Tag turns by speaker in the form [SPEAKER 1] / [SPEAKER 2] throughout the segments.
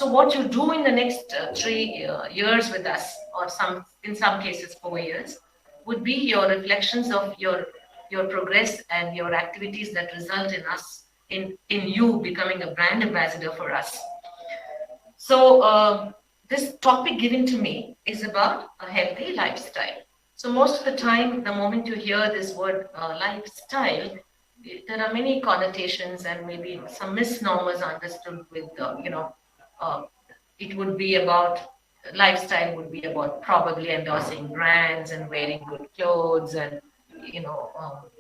[SPEAKER 1] So what you do in the next 3 years with us, or in some cases 4 years, would be your reflections of your progress and your activities that result in us in you becoming a brand ambassador for us. So this topic given to me is about a healthy lifestyle. So most of the time, the moment you hear this word lifestyle, there are many connotations and maybe some misnomers understood with, uh, it would be about, lifestyle would be about probably endorsing brands and wearing good clothes and,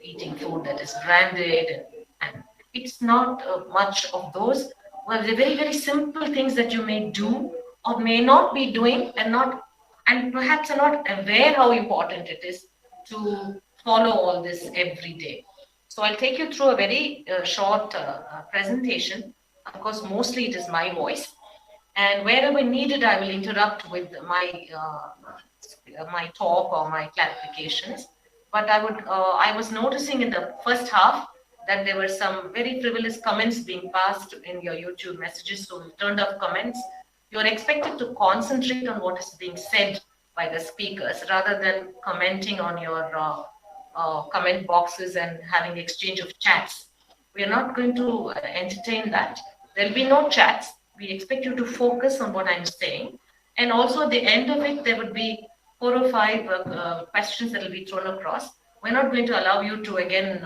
[SPEAKER 1] eating food that is branded. And it's not much of those. Well, they're very, very simple things that you may do or may not be doing and perhaps are not aware how important it is to follow all this every day. So I'll take you through a very short presentation. Of course, mostly it is my voice. And wherever needed, I will interrupt with my talk or my clarifications. But I was noticing in the first half that there were some very frivolous comments being passed in your YouTube messages. So we turned off comments. You're expected to concentrate on what is being said by the speakers rather than commenting on your comment boxes and having exchange of chats. We are not going to entertain that. There'll be no chats. We expect you to focus on what I'm saying. And also at the end of it, there would be 4 or 5 questions that will be thrown across. We're not going to allow you to again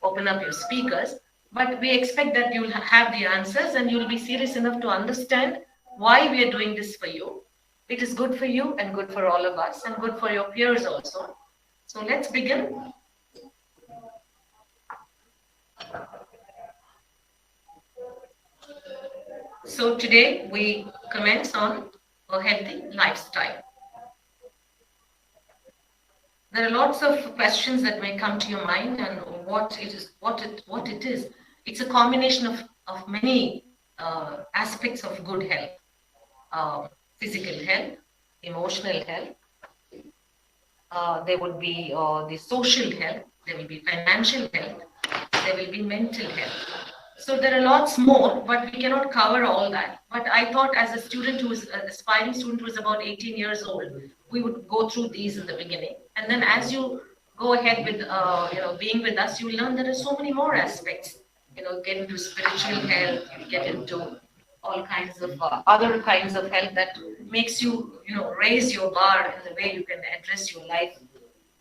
[SPEAKER 1] open up your speakers, but we expect that you'll have the answers and you'll be serious enough to understand why we are doing this for you. It is good for you and good for all of us and good for your peers also. So let's begin. So today we commence on a healthy lifestyle. There are lots of questions that may come to your mind and what it is. It's a combination of many aspects of good health, physical health, emotional health. There would be the social health, there will be financial health, there will be mental health. So there are lots more, but we cannot cover all that. But I thought as a student an aspiring student who is about 18 years old, we would go through these in the beginning. And then as you go ahead with, being with us, you will learn there are so many more aspects. Get into spiritual health, you get into all kinds of other kinds of health that makes you, raise your bar in the way you can address your life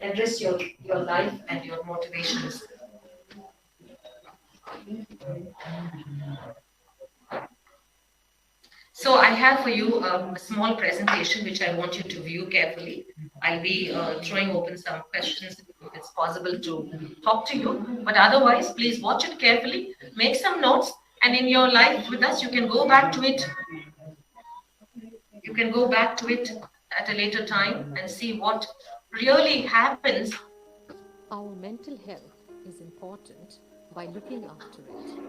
[SPEAKER 1] and your motivations. So I have for you a small presentation which I want you to view carefully. I'll be throwing open some questions if it's possible to talk to you. But otherwise, please watch it carefully, make some notes, and in your life with us, you can go back to it. You can go back to it at a later time and see what really happens.
[SPEAKER 2] Our mental health is important. By looking after it,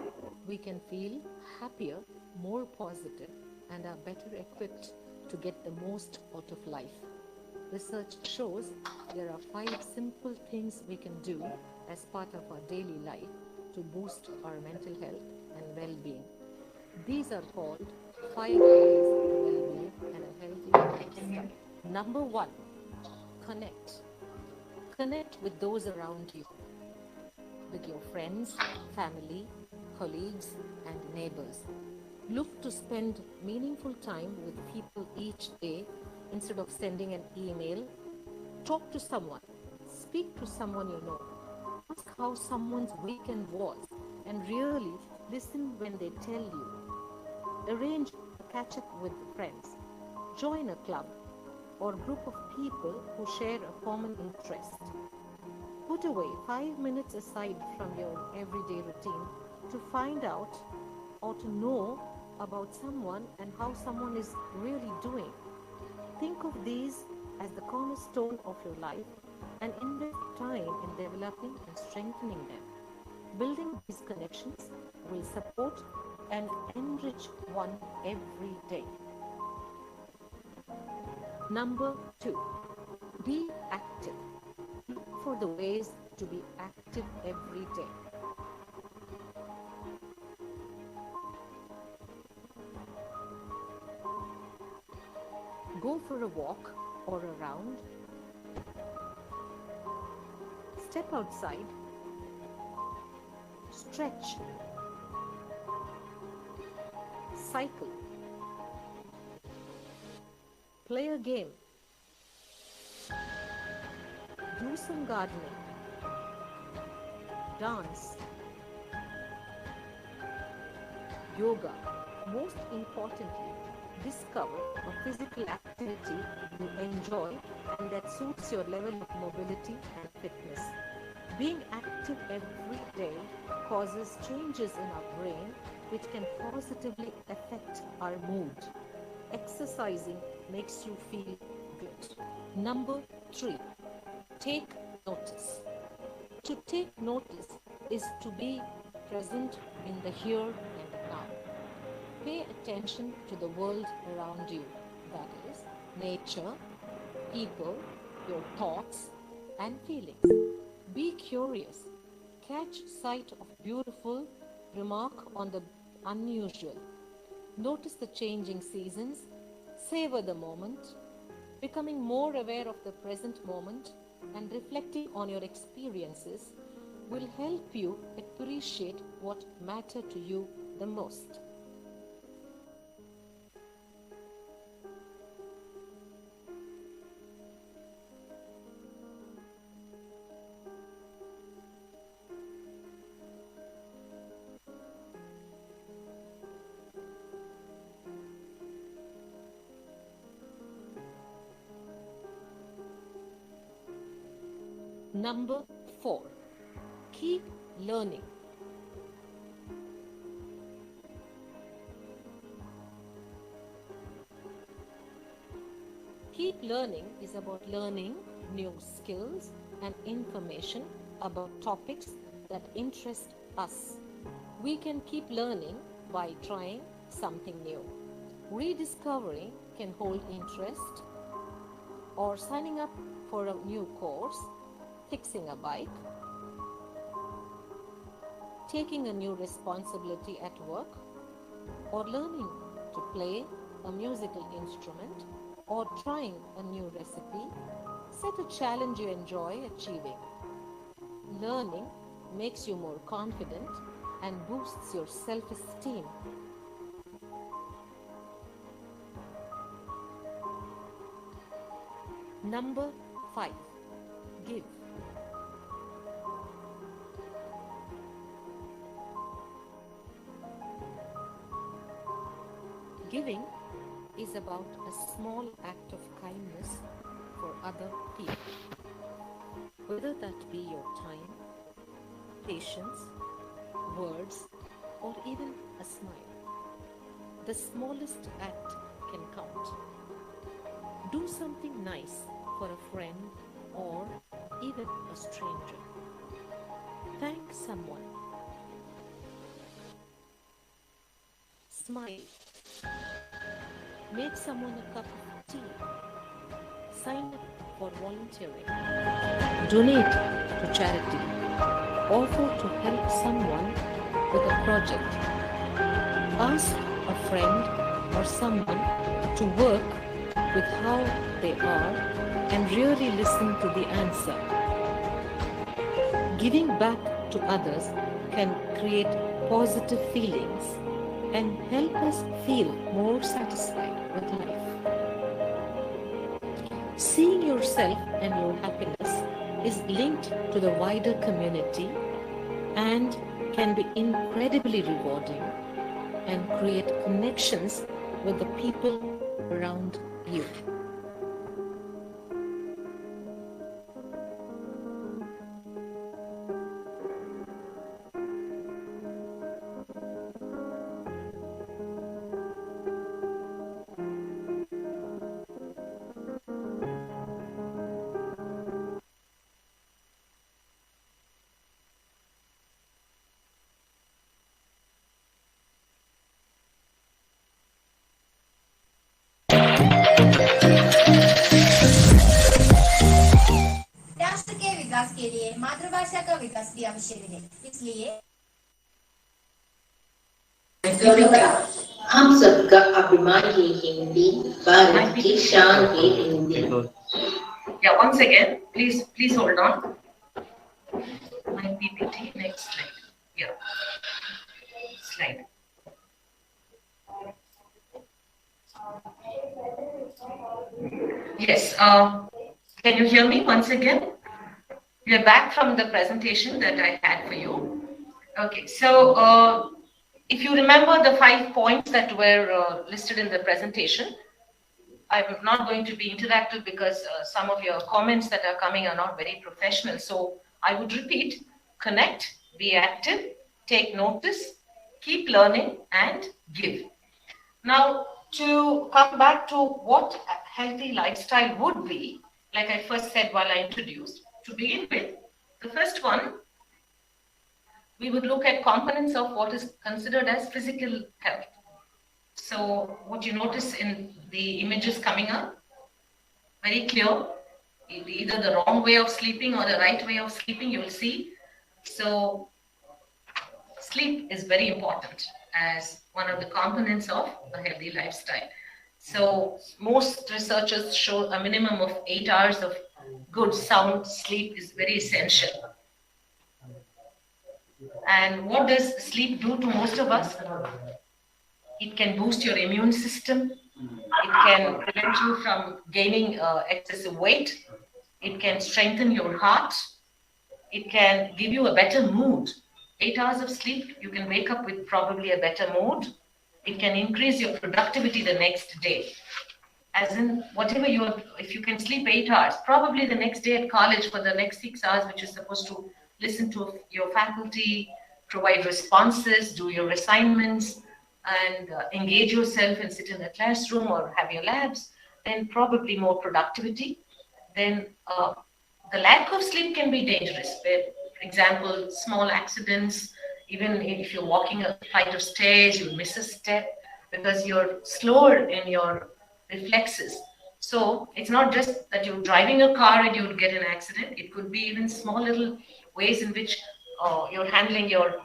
[SPEAKER 2] we can feel happier, more positive, and are better equipped to get the most out of life. Research shows there are 5 simple things we can do as part of our daily life to boost our mental health and well-being. These are called 5 ways to well-being and a healthy lifestyle. Number 1, connect. Connect with those around you, with your friends, family, colleagues, and neighbors. Look to spend meaningful time with people each day instead of sending an email. Talk to someone. Speak to someone you know. Ask how someone's weekend was and really listen when they tell you. Arrange a catch-up with friends. Join a club or group of people who share a common interest. Put away 5 minutes aside from your everyday routine to find out or to know about someone and how someone is really doing. Think of these as the cornerstone of your life and invest time in developing and strengthening them. Building these connections will support and enrich one every day. Number 2, be active. Look for the ways to be active every day. Go for a walk or a round. Step outside. Stretch. Cycle. Play a game. Do some gardening. Dance. Yoga. Most importantly, discover a physical activity you enjoy and that suits your level of mobility and fitness. Being active every day causes changes in our brain which can positively affect our mood. Exercising makes you feel good. Number 3, take notice. To take notice is to be present in the here and now. Pay attention to the world around you, that is, nature, people, your thoughts and feelings. Be curious. Catch sight of beautiful, remark on the unusual. Notice the changing seasons, savor the moment. Becoming more aware of the present moment and reflecting on your experiences will help you appreciate what matters to you the most. Number 4, keep learning. Keep learning is about learning new skills and information about topics that interest us. We can keep learning by trying something new. Rediscovering can hold interest, or signing up for a new course, fixing a bike, taking a new responsibility at work, or learning to play a musical instrument, or trying a new recipe. Set a challenge you enjoy achieving. Learning makes you more confident and boosts your self-esteem. Number 5, give. Giving is about a small act of kindness for other people. Whether that be your time, patience, words, or even a smile. The smallest act can count. Do something nice for a friend or even a stranger. Thank someone. Smile. Make someone a cup of tea. Sign up for volunteering. Donate to charity. Offer to help someone with a project. Ask a friend or someone to work with how they are and really listen to the answer. Giving back to others can create positive feelings and help us feel more satisfied with life. Seeing yourself and your happiness is linked to the wider community and can be incredibly rewarding and create connections with the people around you.
[SPEAKER 3] राष्ट्र के विकास के लिए मातृभाषा का विकास भी आवश्यक है, इसलिए
[SPEAKER 4] हम सबका अभिमान ये हिंदी, भारत की शान है Hindi.
[SPEAKER 1] Yeah, once again, please hold on. My PPT, next slide. Yeah, slide. Yes, can you hear me once again? We are back from the presentation that I had for you. Okay, so if you remember the 5 points that were listed in the presentation, I'm not going to be interactive because some of your comments that are coming are not very professional. So I would repeat: connect, be active, take notice, keep learning, and give. Now, to come back to what a healthy lifestyle would be, like I first said while I introduced, to begin with, the first one, we would look at components of what is considered as physical health. So what you notice in the images coming up, very clear, either the wrong way of sleeping or the right way of sleeping, you will see. So sleep is very important as one of the components of a healthy lifestyle. So most researchers show a minimum of 8 hours of good sound sleep is very essential. And what does sleep do to most of us? It can boost your immune system. It can prevent you from gaining excessive weight. It can strengthen your heart. It can give you a better mood. 8 hours of sleep, you can wake up with probably a better mood. It can increase your productivity the next day. As in, whatever if you can sleep 8 hours, probably the next day at college for the next 6 hours, which is supposed to listen to your faculty, provide responses, do your assignments, and engage yourself and sit in the classroom or have your labs, then probably more productivity. Then the lack of sleep can be dangerous. For example, small accidents, even if you're walking a flight of stairs, you miss a step because you're slower in your reflexes. So it's not just that you're driving a car and you would get an accident. It could be even small little ways in which you're handling your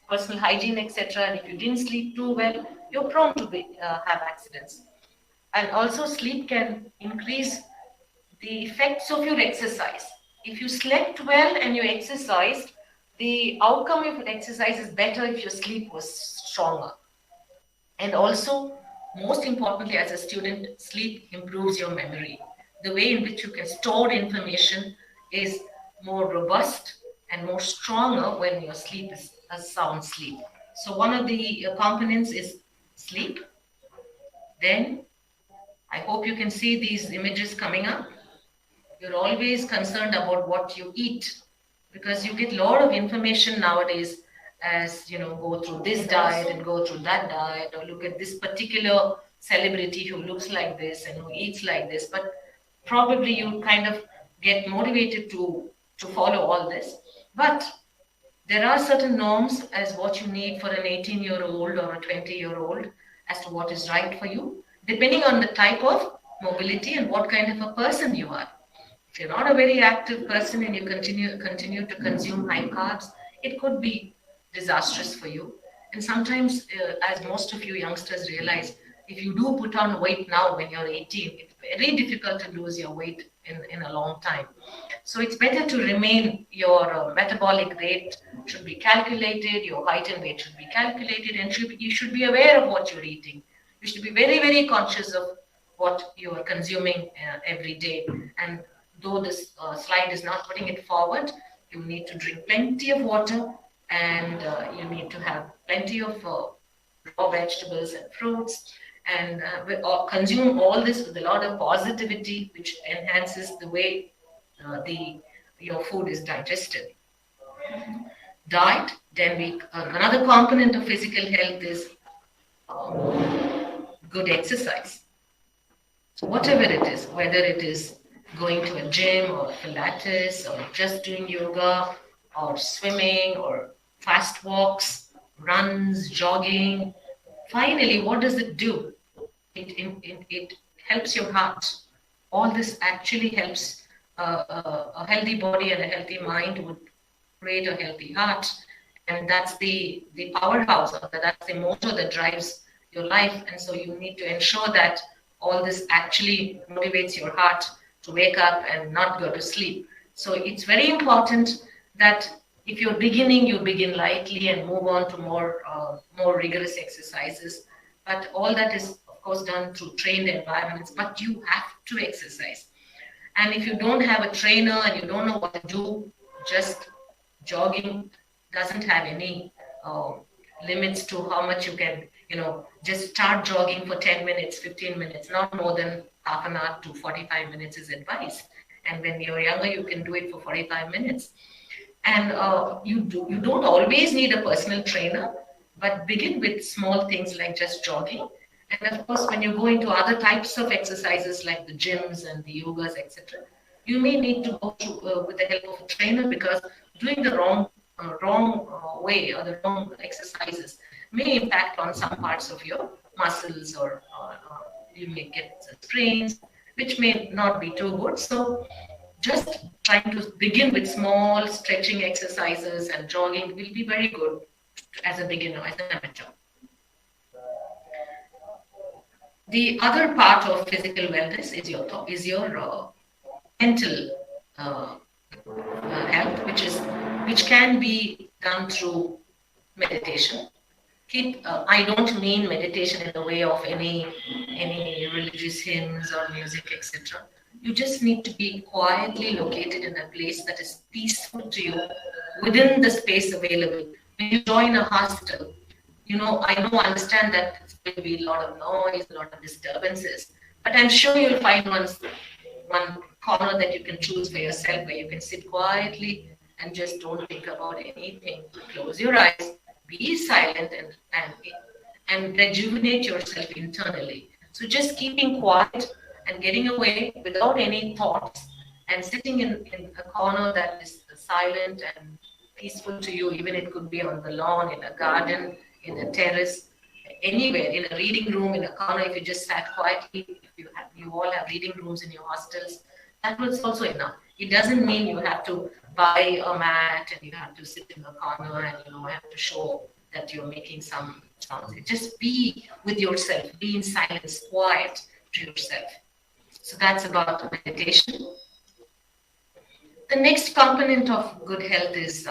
[SPEAKER 1] personal hygiene, etc. And if you didn't sleep too well, you're prone to have accidents. And also sleep can increase the effects of your exercise. If you slept well and you exercised, the outcome of your exercise is better if your sleep was stronger. And also, most importantly, as a student, sleep improves your memory. The way in which you can store information is more robust and more stronger when your sleep is a sound sleep. So one of the components is sleep. Then I hope you can see these images coming up. You're always concerned about what you eat because you get a lot of information nowadays as, you know, go through this diet and go through that diet, or look at this particular celebrity who looks like this and who eats like this. But probably you kind of get motivated to follow all this. But there are certain norms as what you need for an 18-year-old or a 20-year-old as to what is right for you, depending on the type of mobility and what kind of a person you are. If you're not a very active person and you continue to consume high carbs, it could be disastrous for you. And sometimes, as most of you youngsters realize, if you do put on weight now when you're 18, it's very difficult to lose your weight in a long time. So it's better to remain, your metabolic rate should be calculated, your height and weight should be calculated, and you should be aware of what you're eating. You should be very, very conscious of what you are consuming every day. And though this slide is not putting it forward, you need to drink plenty of water, and you need to have plenty of raw vegetables and fruits, and consume all this with a lot of positivity, which enhances the way your food is digested. Diet, then another component of physical health is good exercise. So whatever it is, whether it is going to a gym or Pilates or just doing yoga or swimming or fast walks, runs, jogging. Finally, what does it do? It helps your heart. All this actually helps a healthy body and a healthy mind would create a healthy heart. And that's the powerhouse, that's the motor that drives your life. And so you need to ensure that all this actually motivates your heart to wake up and not go to sleep. So it's very important that if you're beginning, you begin lightly and move on to more rigorous exercises. But all that is, of course, done through trained environments, but you have to exercise. And if you don't have a trainer and you don't know what to do, just jogging doesn't have any limits to how much you can, just start jogging for 10 minutes, 15 minutes, not more than half an hour to 45 minutes is advised. And when you're younger, you can do it for 45 minutes. And you don't always need a personal trainer, but begin with small things like just jogging. And of course, when you go into other types of exercises like the gyms and the yogas, etc., you may need to go to, with the help of a trainer, because doing the wrong way or the wrong exercises may impact on some parts of your muscles, or you may get sprains, which may not be too good. So just trying to begin with small stretching exercises and jogging will be very good as a beginner, as an amateur. The other part of physical wellness is your mental health, which can be done through meditation. I don't mean meditation in the way of any religious hymns or music, etc. You just need to be quietly located in a place that is peaceful to you within the space available. When you join a hostel, I understand that it's going to be a lot of noise, a lot of disturbances, but I'm sure you'll find one corner that you can choose for yourself, where you can sit quietly and just don't think about anything. Close your eyes, be silent, and rejuvenate yourself internally. So just keeping quiet and getting away without any thoughts, and sitting in a corner that is silent and peaceful to you. Even it could be on the lawn, in a garden, in a terrace, anywhere, in a reading room, in a corner. If you just sat quietly, if you all have reading rooms in your hostels, that was also enough. It doesn't mean you have to buy a mat and you have to sit in the corner and have to show that you're making some sounds. Just be with yourself, be in silence, quiet to yourself. So that's about meditation. The next component of good health is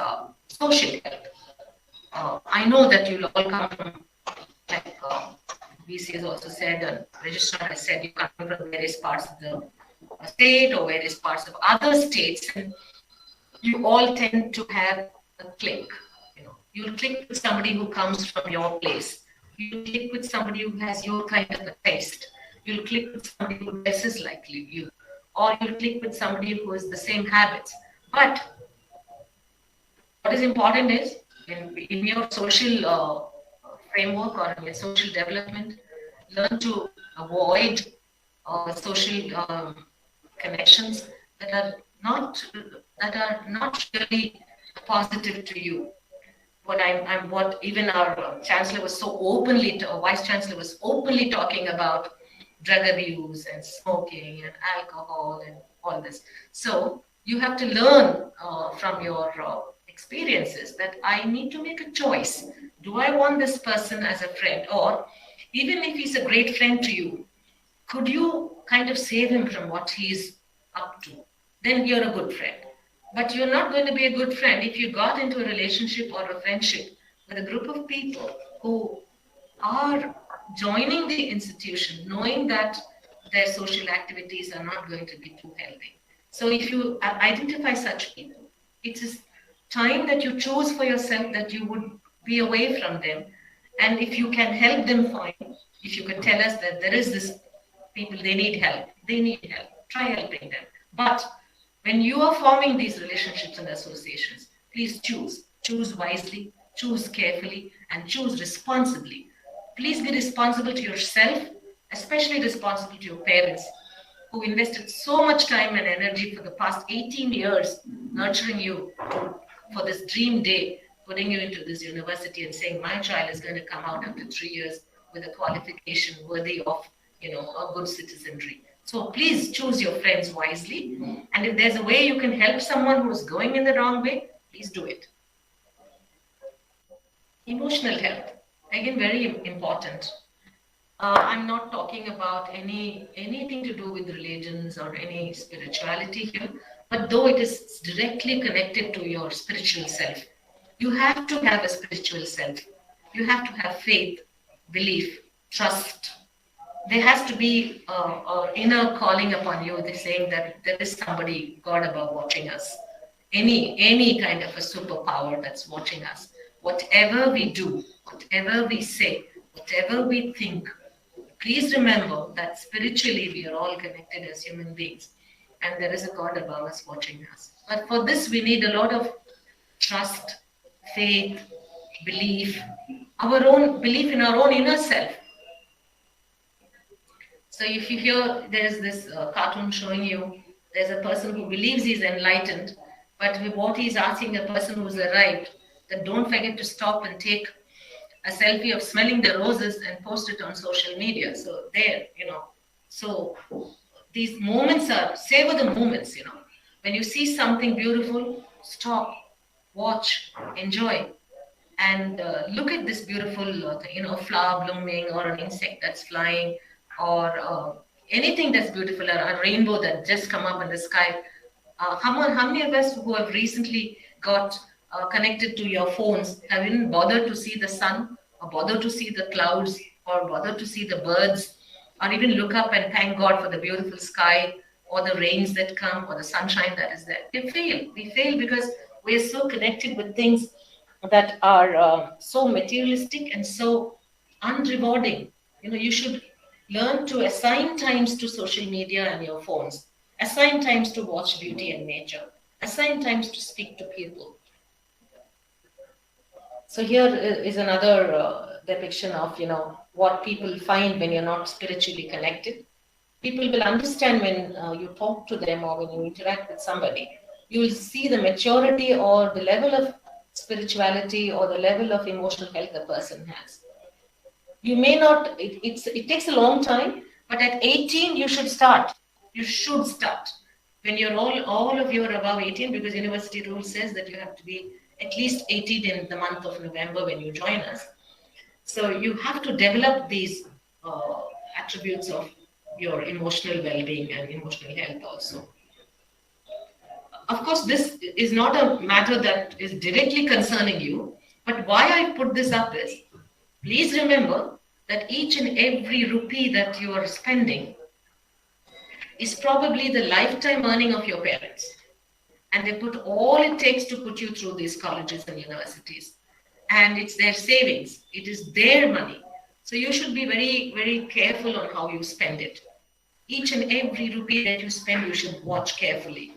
[SPEAKER 1] social health. I know that you'll all come from, like VC has also said, and Registrar has said, you come from various parts of the state or various parts of other states, and you all tend to have a click. You'll click with somebody who comes from your place. You'll click with somebody who has your kind of a taste. You'll click with somebody who dresses like you, or you'll click with somebody who has the same habits. But what is important is, in your social framework or in your social development, learn to avoid social connections that are not really positive to you. What even our chancellor was so openly, vice chancellor was openly talking about drug abuse and smoking and alcohol and all this. So you have to learn from your experiences that I need to make a choice. Do I want this person as a friend? Or even if he's a great friend to you, could you kind of save him from what he's up to? Then you're a good friend. But you're not going to be a good friend if you got into a relationship or a friendship with a group of people who are joining the institution, knowing that their social activities are not going to be too healthy. So if you identify such people, it is time that you choose for yourself that you would be away from them. And if you can help them, fine. If you can tell us that there is this people, they need help, try helping them. But when you are forming these relationships and associations, please choose wisely, choose carefully, and choose responsibly. Please be responsible to yourself, especially responsible to your parents, who invested so much time and energy for the past 18 years nurturing you for this dream day, putting you into this university and saying, my child is going to come out after 3 years with a qualification worthy of, a good citizenry. So please choose your friends wisely. And if there's a way you can help someone who's going in the wrong way, please do it. Emotional health, again, very important. I'm not talking about anything to do with religions or any spirituality here, but though it is directly connected to your spiritual self, you have to have a spiritual self. You have to have faith, belief, trust. There has to be an inner calling upon you. They're saying that there is somebody, God above, watching us. Any kind of a superpower that's watching us. Whatever we do, whatever we say, whatever we think, please remember that spiritually we are all connected as human beings, and there is a God above us watching us. But for this, we need a lot of trust, faith, belief, our own belief in our own inner self. So if you hear there's this cartoon showing you there's a person who believes he's enlightened, but what he's asking a person who's arrived, that don't forget to stop and take a selfie of smelling the roses and post it on social media. So there, so these moments are, savor the moments, When you see something beautiful, stop, watch, enjoy, and look at this beautiful, flower blooming or an insect that's flying or anything that's beautiful, or a rainbow that just come up in the sky. How many of us who have recently got connected to your phones have even bothered to see the sun or bothered to see the clouds or bothered to see the birds or even look up and thank God for the beautiful sky or the rains that come or the sunshine that is there? We fail because we are so connected with things that are so materialistic and so unrewarding. You should learn to assign times to social media and your phones, assign times to watch beauty and nature, assign times to speak to people. So here is another depiction of, what people find when you're not spiritually connected. People will understand when you talk to them or when you interact with somebody. You will see the maturity or the level of spirituality or the level of emotional health the person has. You may not, it takes a long time, but at 18, you should start. You should start. When you're all of you are above 18, because university rule says that you have to be at least 18 in the month of November when you join us. So you have to develop these attributes of your emotional well-being and emotional health also. Of course, this is not a matter that is directly concerning you, but why I put this up is, please remember that each and every rupee that you are spending is probably the lifetime earning of your parents. And they put all it takes to put you through these colleges and universities. And it's their savings. It is their money. So you should be very, very careful on how you spend it. Each and every rupee that you spend, you should watch carefully.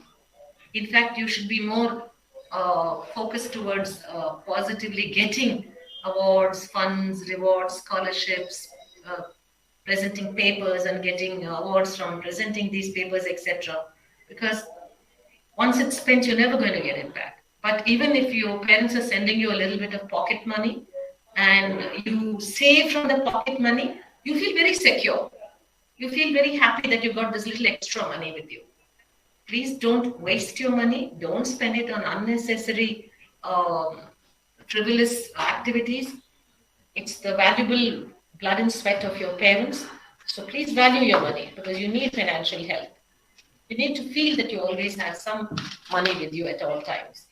[SPEAKER 1] In fact, you should be more focused towards positively getting awards, funds, rewards, scholarships, presenting papers and getting awards from presenting these papers, etc. Because once it's spent, you're never going to get it back. But even if your parents are sending you a little bit of pocket money and you save from the pocket money, you feel very secure. You feel very happy that you got this little extra money with you. Please don't waste your money. Don't spend it on unnecessary, frivolous activities. It's the valuable blood and sweat of your parents. So please value your money because you need financial health. You need to feel that you always have some money with you at all times.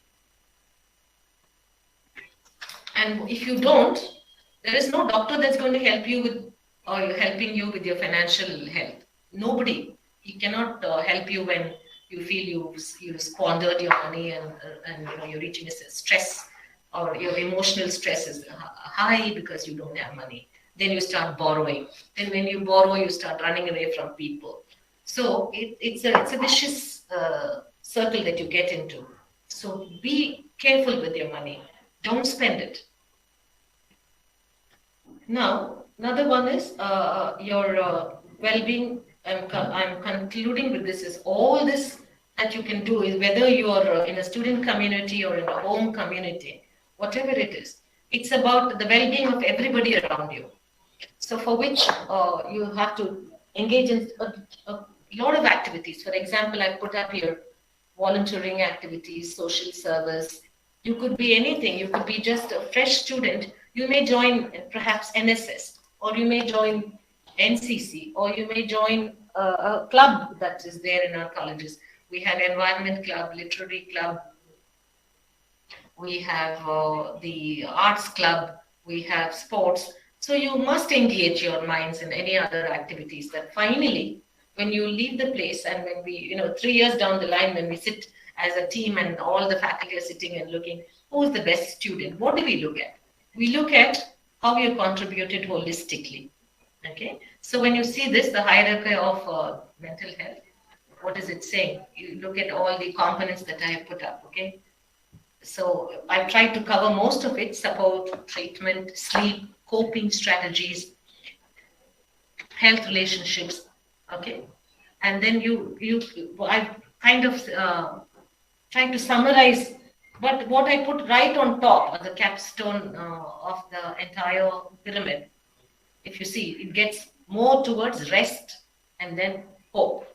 [SPEAKER 1] And if you don't, there is no doctor that's going to help you with or helping you with your financial health. Nobody. He cannot help you when you feel you squandered your money and you're reaching a stress or your emotional stress is high because you don't have money. Then you start borrowing. Then when you borrow, you start running away from people. So it's a vicious circle that you get into. So be careful with your money. Don't spend it. Now, another one is your well-being. I'm concluding with this is all this that you can do is whether you are in a student community or in a home community, whatever it is, it's about the well-being of everybody around you. So for which you have to engage in a lot of activities. For example, I put up here volunteering activities, social service. You could be anything. You could be just a fresh student. You may join perhaps NSS or you may join NCC, or you may join a club that is there in our colleges. We have environment club, literary club, we have the arts club, we have sports. So you must engage your minds in any other activities that finally, when you leave the place and when we, 3 years down the line, when we sit as a team and all the faculty are sitting and looking, who's the best student? What do we look at? We look at how you contributed holistically. Okay. So when you see this, the hierarchy of mental health, what is it saying? You look at all the components that I have put up. Okay. So I've tried to cover most of it: support, treatment, sleep, coping strategies, health relationships. Okay. And then I've kind of tried to summarize, but what I put right on top of the capstone of the entire pyramid, if you see, it gets more towards rest and then hope.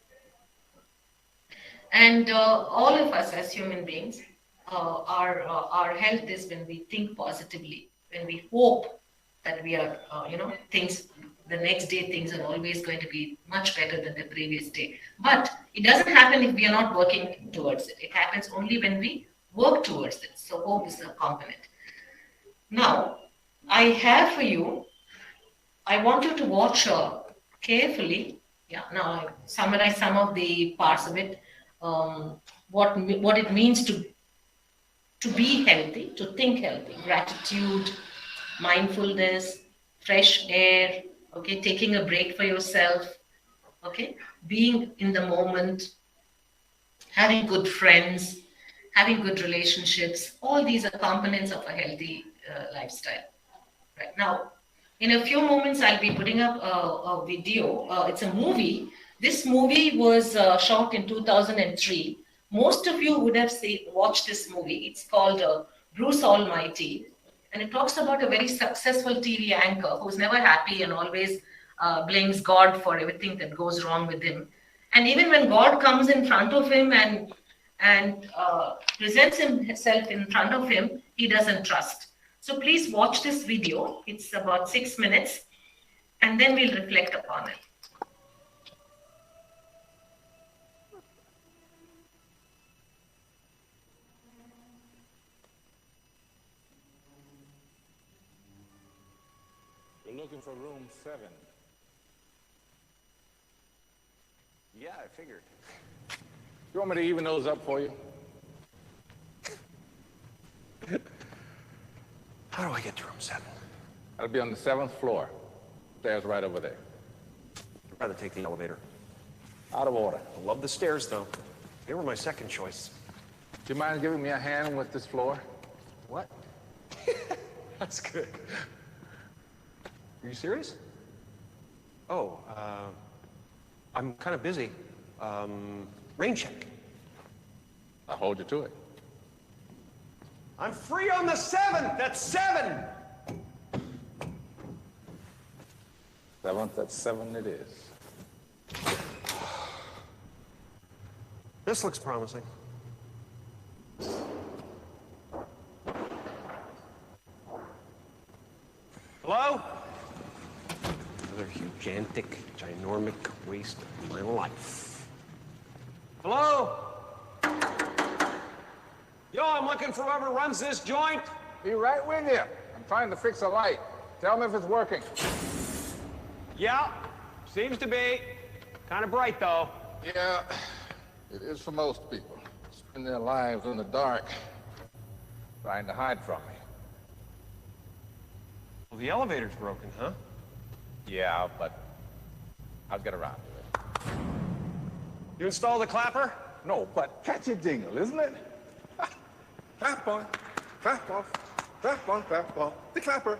[SPEAKER 1] And all of us as human beings, our health is when we think positively, when we hope that we are, the next day things are always going to be much better than the previous day. But it doesn't happen if we are not working towards it. It happens only when we work towards it. So hope is a component. Now, I have for you, I want you to watch carefully. Yeah, now I summarize some of the parts of it. What it means to be healthy, to think healthy: gratitude, mindfulness, fresh air, okay, taking a break for yourself, okay, being in the moment, having good friends, having good relationships. All these are components of a healthy lifestyle. Right now, in a few moments, I'll be putting up a video. It's a movie. This movie was shot in 2003. Most of you would have watched this movie. It's called Bruce Almighty. And it talks about a very successful TV anchor who's never happy and always blames God for everything that goes wrong with him. And even when God comes in front of him and presents himself in front of him, he doesn't trust. So please watch this video. It's about 6 minutes, and then we'll reflect upon it.
[SPEAKER 5] You're looking for room 7. Yeah, I figured. You want me to even those up for you?
[SPEAKER 6] How do I get to room 7?
[SPEAKER 5] That'll be on the 7th floor. Stairs right over there.
[SPEAKER 6] I'd rather take the elevator.
[SPEAKER 5] Out of order.
[SPEAKER 6] I love the stairs, though. They were my second choice.
[SPEAKER 5] Do you mind giving me a hand with this floor?
[SPEAKER 6] What? That's good. Are you serious? Oh, I'm kind of busy. Rain check.
[SPEAKER 5] I'll hold you to it.
[SPEAKER 6] I'm free on the 7th. That's 7.
[SPEAKER 5] 7th, that's 7 it is.
[SPEAKER 6] This looks promising. Hello? Another gigantic, ginormic waste of my life. Hello? Yo, I'm looking for whoever runs this joint.
[SPEAKER 5] Be right with you. I'm trying to fix a light. Tell me if it's working.
[SPEAKER 6] Yeah, seems to be. Kind of bright, though.
[SPEAKER 5] Yeah, it is for most people. Spend their lives in the dark, trying to hide from me.
[SPEAKER 6] Well, the elevator's broken, huh?
[SPEAKER 5] Yeah, but I'll get around to it.
[SPEAKER 6] You installed the clapper?
[SPEAKER 5] No, but catchy jingle, isn't it?
[SPEAKER 7] Clap on, clap off, clap on, clap off, the clapper.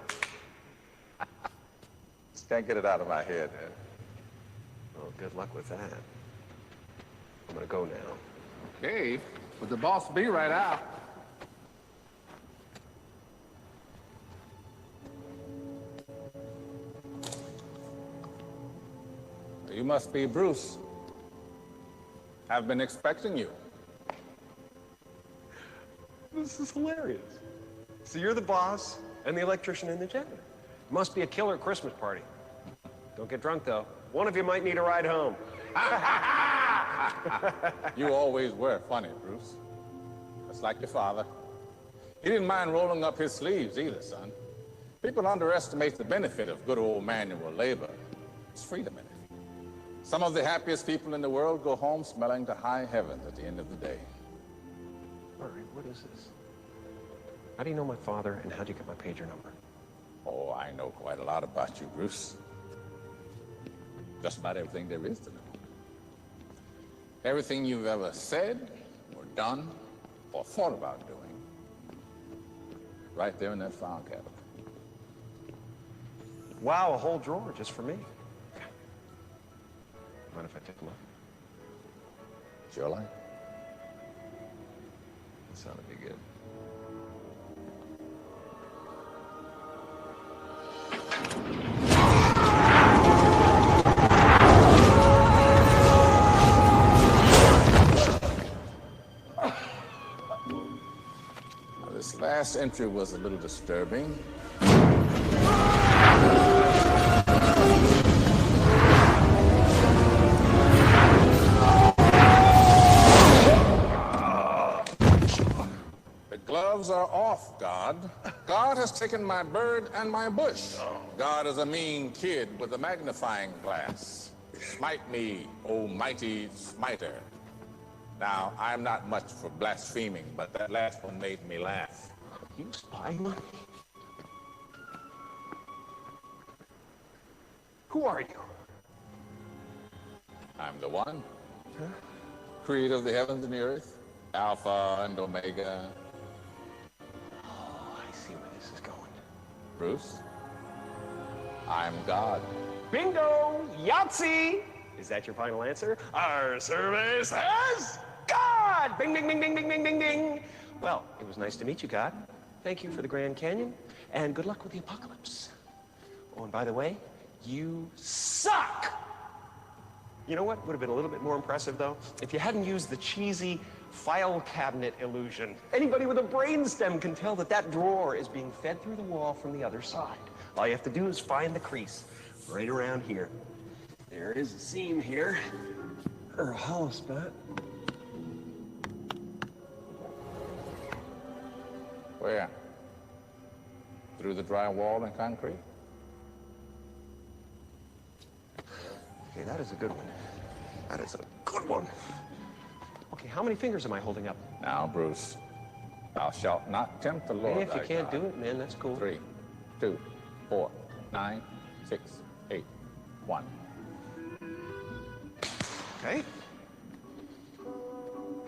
[SPEAKER 5] Just can't get it out of my head, man.
[SPEAKER 6] Oh, good luck with that. I'm gonna go now.
[SPEAKER 5] Okay, would the boss be right out? You must be Bruce. I've been expecting you.
[SPEAKER 6] This is hilarious. So you're the boss and the electrician and the janitor. Must be a killer Christmas party. Don't get drunk, though. One of you might need a ride home.
[SPEAKER 5] You always were funny, Bruce. Just like your father. He didn't mind rolling up his sleeves either, son. People underestimate the benefit of good old manual labor. It's freedom in it. Some of the happiest people in the world go home smelling to high heavens at the end of the day.
[SPEAKER 6] All right, what is this? How do you know my father, and how do you get my pager number?
[SPEAKER 5] Oh, I know quite a lot about you, Bruce. Just about everything there is to know. Everything you've ever said, or done, or thought about doing. Right there in that file cabinet.
[SPEAKER 6] Wow, a whole drawer just for me. Mind if I take a look?
[SPEAKER 5] Sure like.
[SPEAKER 6] That sounded pretty good.
[SPEAKER 5] Now, this last entry was a little disturbing. Gloves are off, God. God has taken my bird and my bush. God is a mean kid with a magnifying glass. Smite me, O mighty smiter. Now, I'm not much for blaspheming, but that last one made me laugh.
[SPEAKER 6] You spying? Who are you?
[SPEAKER 5] I'm the one. Huh? Creator of the heavens and the earth. Alpha and Omega. Bruce, I'm God.
[SPEAKER 6] Bingo! Yahtzee! Is that your final answer? Our service has God! Bing, bing, bing, bing, bing, bing, bing, bing. Well, it was nice to meet you, God. Thank you for the Grand Canyon, and good luck with the apocalypse. Oh, and by the way, you suck! You know what would have been a little bit more impressive, though? If you hadn't used the cheesy file cabinet illusion. Anybody with a brainstem can tell that that drawer is being fed through the wall from the other side. All you have to do is find the crease right around here. There is a seam here, or a hollow spot.
[SPEAKER 5] Where? Through the drywall and concrete?
[SPEAKER 6] Okay, that is a good one. That is a good one. Okay, how many fingers am I holding up?
[SPEAKER 5] Now, Bruce, thou shalt not tempt the Lord.
[SPEAKER 6] Hey, if you
[SPEAKER 5] thy
[SPEAKER 6] can't
[SPEAKER 5] God.
[SPEAKER 6] do it, man, that's cool.
[SPEAKER 5] 3, 2, 4, 9, 6, 8, 1.
[SPEAKER 6] Okay.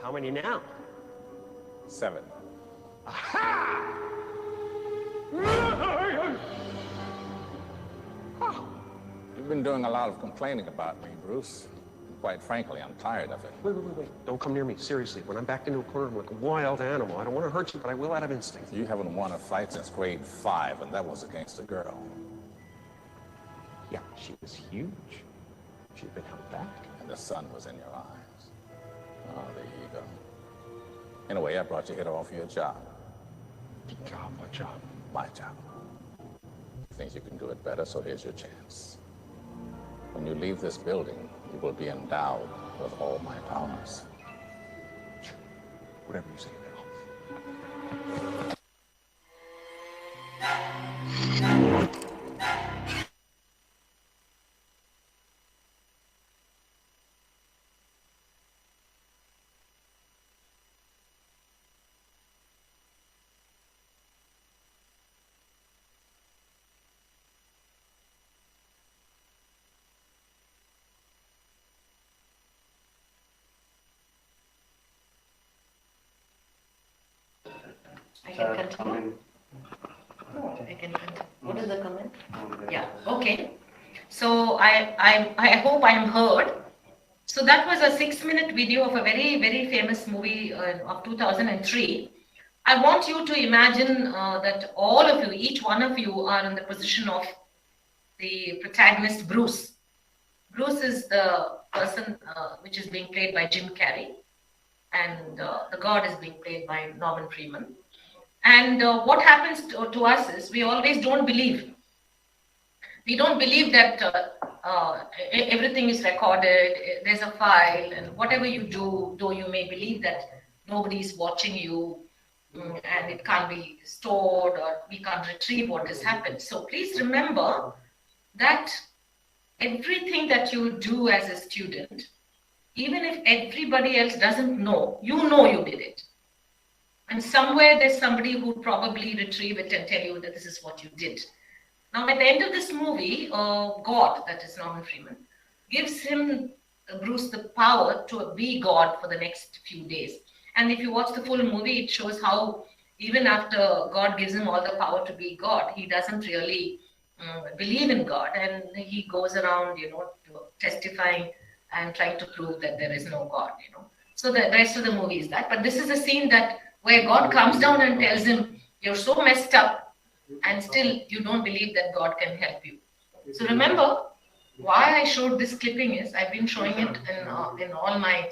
[SPEAKER 6] How many now?
[SPEAKER 5] 7.
[SPEAKER 6] Aha!
[SPEAKER 5] You've been doing a lot of complaining about me, Bruce. Quite frankly, I'm tired of it.
[SPEAKER 6] Wait. Don't come near me. Seriously. When I'm backed into a corner, I'm like a wild animal. I don't want to hurt you, but I will out of instinct.
[SPEAKER 5] You haven't won a fight since grade 5, and that was against a girl.
[SPEAKER 6] Yeah, she was huge. She'd been held back.
[SPEAKER 5] And the sun was in your eyes. Oh, there you go. Anyway, I brought you here to offer you a job.
[SPEAKER 6] Job? What job?
[SPEAKER 5] My job. Think you can do it better, so here's your chance. When you leave this building, you will be endowed with all my powers.
[SPEAKER 6] Whatever you say,
[SPEAKER 1] I can continue. I can continue. What is the comment? Yeah. Okay. So I hope I'm heard. So that was a 6-minute video of a very, very famous movie of 2003. I want you to imagine that all of you, each one of you, are in the position of the protagonist, Bruce. Bruce is the person which is being played by Jim Carrey, and the God is being played by Norman Freeman. And what happens to us is we always don't believe We don't believe that everything is recorded, there's a file, and whatever you do, though you may believe that nobody is watching you, and it can't be stored or we can't retrieve what has happened. So please remember that everything that you do as a student, even if everybody else doesn't know you did it. And somewhere there's somebody who probably retrieve it and tell you that this is what you did. Now, at the end of this movie, God, that is Norman Freeman, gives him, Bruce, the power to be God for the next few days. And if you watch the full movie, it shows how even after God gives him all the power to be God, he doesn't really believe in God. And he goes around, testifying and trying to prove that there is no God, So the rest of the movie is that. But this is a scene where God comes down and tells him, you're so messed up, and still you don't believe that God can help you. So remember, why I showed this clipping is I've been showing it in all my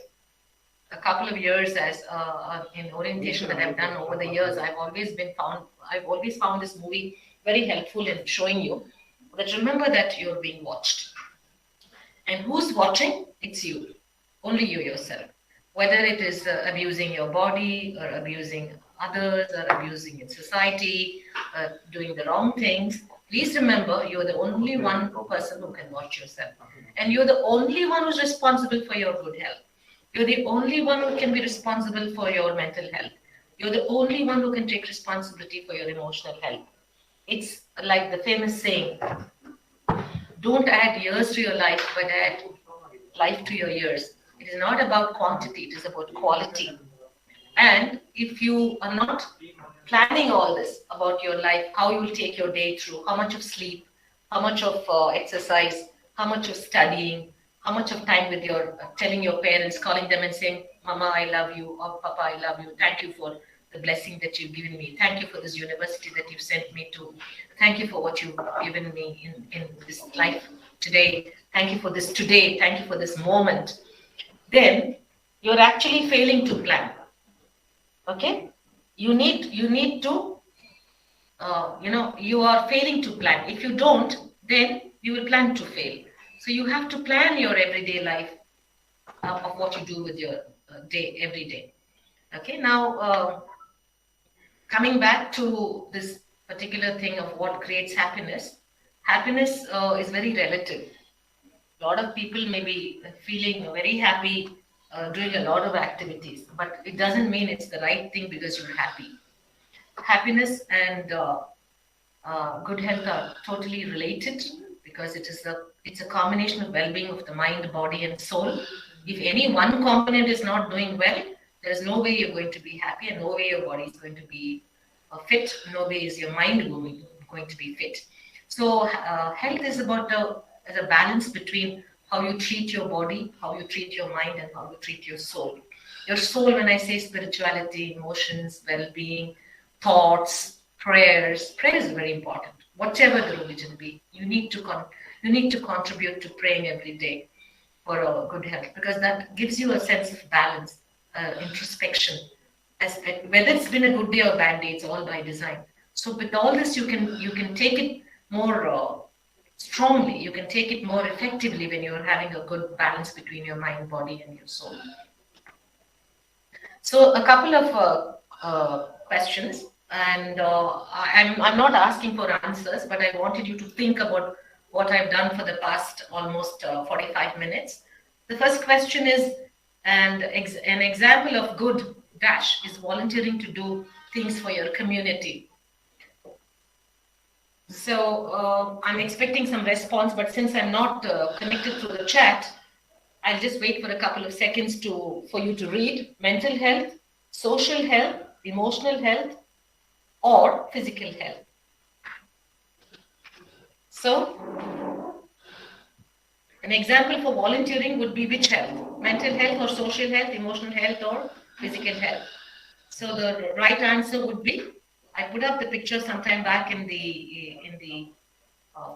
[SPEAKER 1] a couple of years as in orientation that I've done over the years. I've always found this movie very helpful in showing you that remember that you're being watched. And who's watching? It's you. Only you yourself. Whether it is abusing your body or abusing others or abusing in society, doing the wrong things, please remember you're the only one person who can watch yourself. And you're the only one who's responsible for your good health. You're the only one who can be responsible for your mental health. You're the only one who can take responsibility for your emotional health. It's like the famous saying, don't add years to your life, but add life to your years. It is not about quantity, it is about quality. And if you are not planning all this about your life, how you will take your day through, how much of sleep, how much of exercise, how much of studying, how much of time with telling your parents, calling them and saying, Mama, I love you, or Papa, I love you. Thank you for the blessing that you've given me. Thank you for this university that you've sent me to. Thank you for what you've given me in this life today. Thank you for this today. Thank you for this moment. Then you're actually failing to plan. Okay? You need to, you are failing to plan. If you don't, then you will plan to fail. So you have to plan your everyday life of what you do with your day, every day. Okay, now coming back to this particular thing of what creates happiness. Happiness is very relative. A lot of people may be feeling very happy doing a lot of activities, but it doesn't mean it's the right thing because you're happy. Happiness and good health are totally related because it's a combination of well-being of the mind, body, and soul. If any one component is not doing well, there's no way you're going to be happy, and no way your body is going to be fit. No way is your mind going to be fit. So health is about a balance between how you treat your body, how you treat your mind, and how you treat your soul. Your soul, when I say spirituality, emotions, well-being, thoughts, prayers. Prayer is very important. Whatever the religion be, you need to contribute to praying every day for a good health, because that gives you a sense of balance, introspection. Whether it's been a good day or bad day, it's all by design. So with all this, you can take it more strongly. You can take it more effectively when you're having a good balance between your mind, body, and your soul. So a couple of questions, and I'm not asking for answers, but I wanted you to think about what I've done for the past almost 45 minutes. The first question is, and an example of good dash is volunteering to do things for your community. So I'm expecting some response, but since I'm not connected to the chat, I'll just wait for a couple of seconds for you to read. Mental health, social health, emotional health, or physical health. So an example for volunteering would be which health? Mental health or social health, emotional health or physical health. So the right answer would be, I put up the picture sometime back in the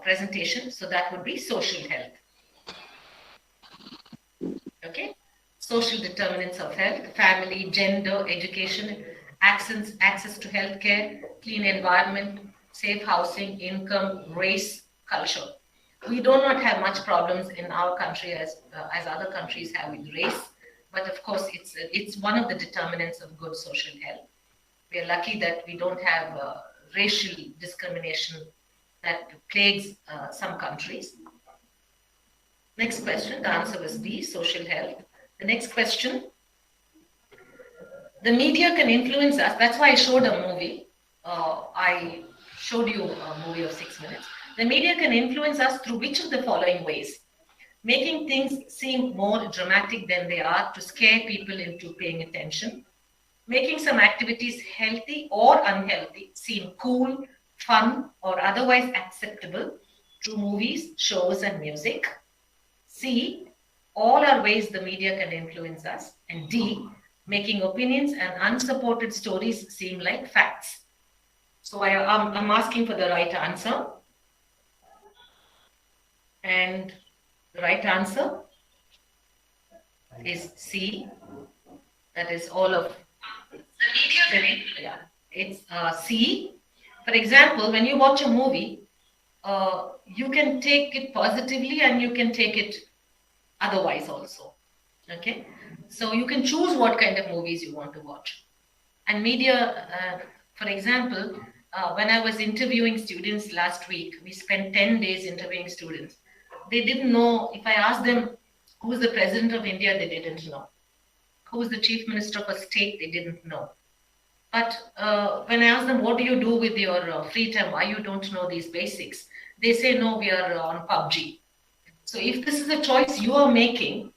[SPEAKER 1] presentation. So that would be social health. Okay. Social determinants of health: family, gender, education, access to healthcare, clean environment, safe housing, income, race, culture. We do not have much problems in our country as other countries have with race, but of course it's one of the determinants of good social health. We are lucky that we don't have racial discrimination that plagues some countries. Next question, the answer was B, social health. The next question, the media can influence us. That's why I showed a movie. I showed you a movie of 6 minutes. The media can influence us through which of the following ways? Making things seem more dramatic than they are to scare people into paying attention. Making some activities healthy or unhealthy seem cool, fun, or otherwise acceptable through movies, shows, and music. C, all are ways the media can influence us. And D, making opinions and unsupported stories seem like facts. So I'm asking for the right answer. And the right answer is C. That is all of it's C. For example, when you watch a movie, you can take it positively and you can take it otherwise also. Okay, so you can choose what kind of movies you want to watch. And media, for example, when I was interviewing students last week, we spent 10 days interviewing students. They didn't know. If I asked them who's the president of India, they didn't know. Who's the chief minister of a state, they didn't know. But when I asked them, what do you do with your free time? Why you don't know these basics? They say, no, we are on PUBG. So if this is a choice you are making,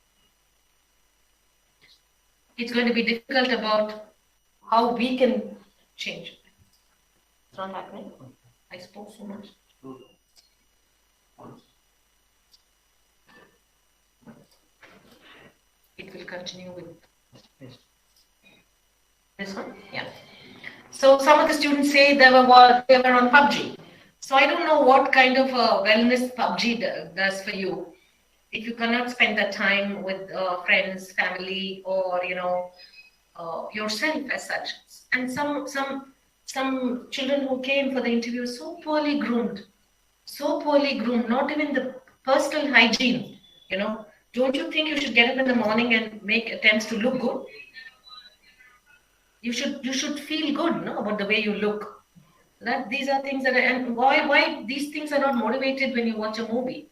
[SPEAKER 1] it's going to be difficult about how we can change. It's not happening. I spoke so much. It will continue with this one. Yeah. So some of the students say they were on PUBG. So I don't know what kind of wellness PUBG does for you. If you cannot spend that time with friends, family, or yourself as such. And some children who came for the interview are so poorly groomed, not even the personal hygiene, Don't you think you should get up in the morning and make attempts to look good? You should feel good, no, about the way you look. That these are things that are, and why these things are not motivated when you watch a movie.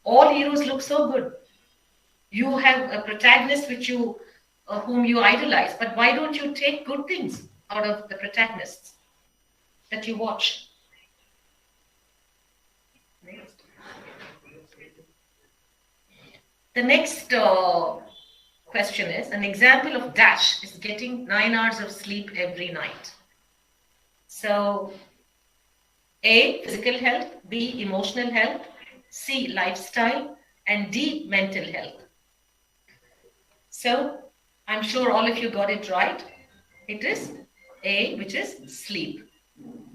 [SPEAKER 1] All heroes look so good. You have a protagonist whom you idolize, but why don't you take good things out of the protagonists that you watch? Next. The next question is, an example of dash is getting 9 hours of sleep every night. So, A, physical health, B, emotional health, C, lifestyle, and D, mental health. So, I'm sure all of you got it right. It is A, which is sleep.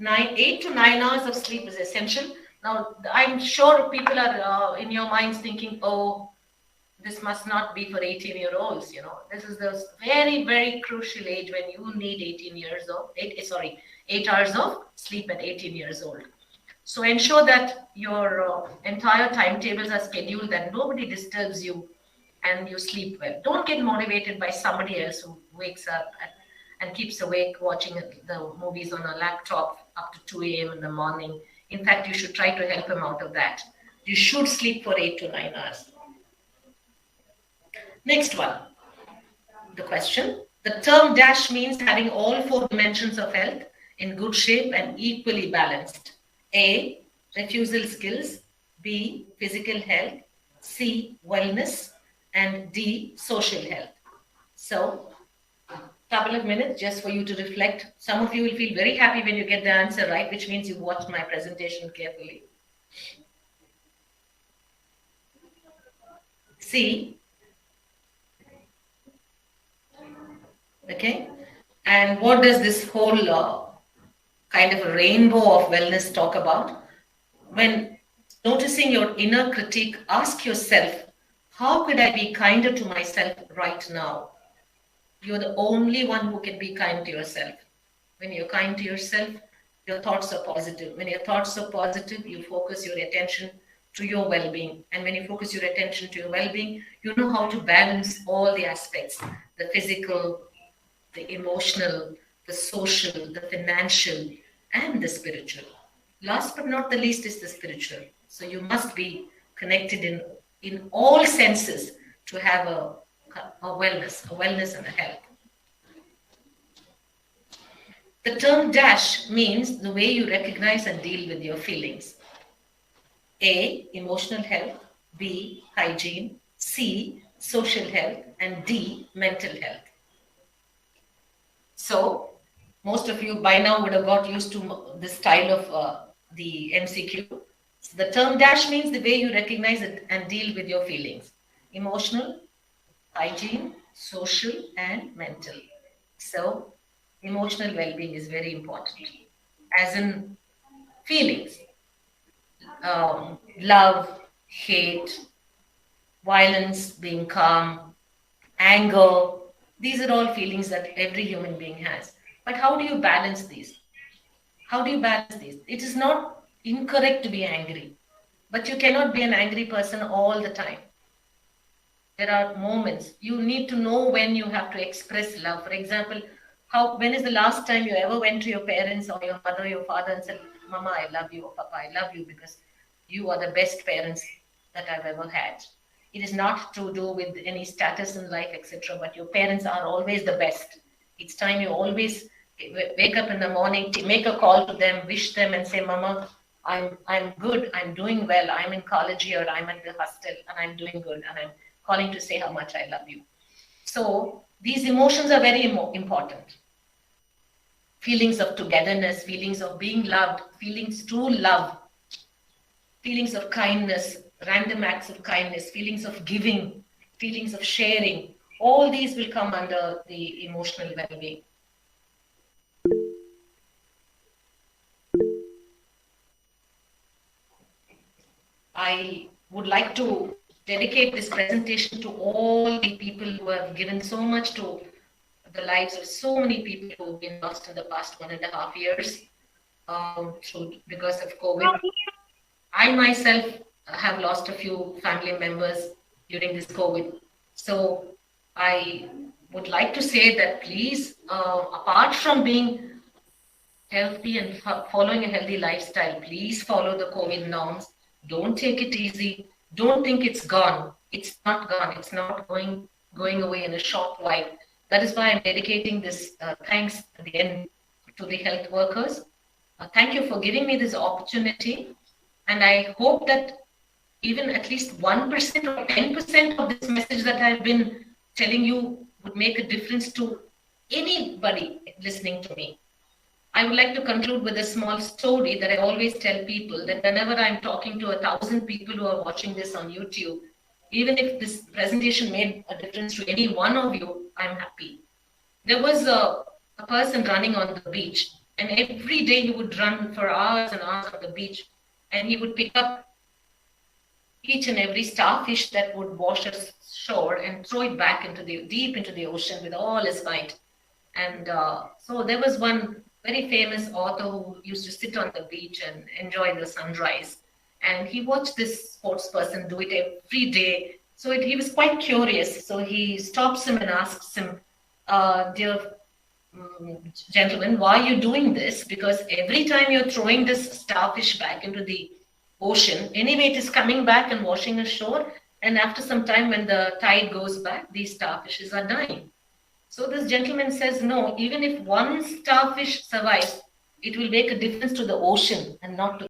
[SPEAKER 1] 8 to 9 hours of sleep is essential. Now, I'm sure people are in your minds thinking, oh, this must not be for 18-year-olds, This is the very, very crucial age when you need 8 hours of sleep at 18 years old. So ensure that your entire timetables are scheduled, that nobody disturbs you and you sleep well. Don't get motivated by somebody else who wakes up and keeps awake watching the movies on a laptop up to 2 a.m. in the morning. In fact, you should try to help him out of that. You should sleep for 8 to 9 hours. Next one, the question. The term dash means having all 4 dimensions of health in good shape and equally balanced. A, refusal skills, B, physical health, C, wellness, and D, social health. So, couple of minutes just for you to reflect. Some of you will feel very happy when you get the answer right, which means you watched my presentation carefully. C. Okay. And what does this whole kind of a rainbow of wellness talk about? When noticing your inner critique, ask yourself, how could I be kinder to myself right now? You're the only one who can be kind to yourself. When you're kind to yourself, your thoughts are positive. When your thoughts are positive, you focus your attention to your well-being. And when you focus your attention to your well-being, you know how to balance all the aspects, the physical, the emotional, the social, the financial, and the spiritual. Last but not the least is the spiritual. So you must be connected in all senses to have a wellness and a health. The term dash means the way you recognize and deal with your feelings. A, emotional health, B, hygiene, C, social health, and D, mental health. So most of you by now would have got used to this style of the MCQ. So the term dash means the way you recognize it and deal with your feelings. Emotional, hygiene, social, and mental. So emotional well-being is very important, as in feelings. Love, hate, violence, being calm, anger. These are all feelings that every human being has. But how do you balance these? How do you balance these? It is not incorrect to be angry, but you cannot be an angry person all the time. There are moments. You need to know when you have to express love. For example, when is the last time you ever went to your parents or your mother, your father and said, Mama, I love you, or Papa, I love you because you are the best parents that I've ever had. It is not to do with any status in life, etc. But your parents are always the best. It's time you always wake up in the morning, make a call to them, wish them and say, Mama, I'm good, I'm doing well, I'm in college here, I'm at the hostel and I'm doing good and I'm calling to say how much I love you. So these emotions are very important. Feelings of togetherness, feelings of being loved, feelings to love, feelings of kindness, random acts of kindness, feelings of giving, feelings of sharing. All these will come under the emotional well-being. I would like to dedicate this presentation to all the people who have given so much to the lives of so many people who have been lost in the past 1.5 years because of COVID. I myself have lost a few family members during this COVID. So I would like to say that please, apart from being healthy and following a healthy lifestyle, please follow the COVID norms. Don't take it easy. Don't think it's gone. It's not gone. It's not going away in a short while. That is why I'm dedicating this thanks at the end to the health workers. Thank you for giving me this opportunity. And I hope that even at least 1% or 10% of this message that I've been telling you would make a difference to anybody listening to me. I would like to conclude with a small story that I always tell people, that whenever I'm talking to 1,000 people who are watching this on YouTube, even if this presentation made a difference to any one of you, I'm happy. There was a person running on the beach, and every day he would run for hours and hours on the beach, and he would pick up each and every starfish that would wash ashore and throw it back deep into the ocean with all his might. And so there was one very famous author who used to sit on the beach and enjoy the sunrise. And he watched this sports person do it every day. So he was quite curious. So he stops him and asks him, dear gentleman, why are you doing this? Because every time you're throwing this starfish back into the ocean, anyway, it is coming back and washing ashore. And after some time, when the tide goes back, these starfishes are dying. So this gentleman says, no, even if one starfish survives, it will make a difference to the ocean and not to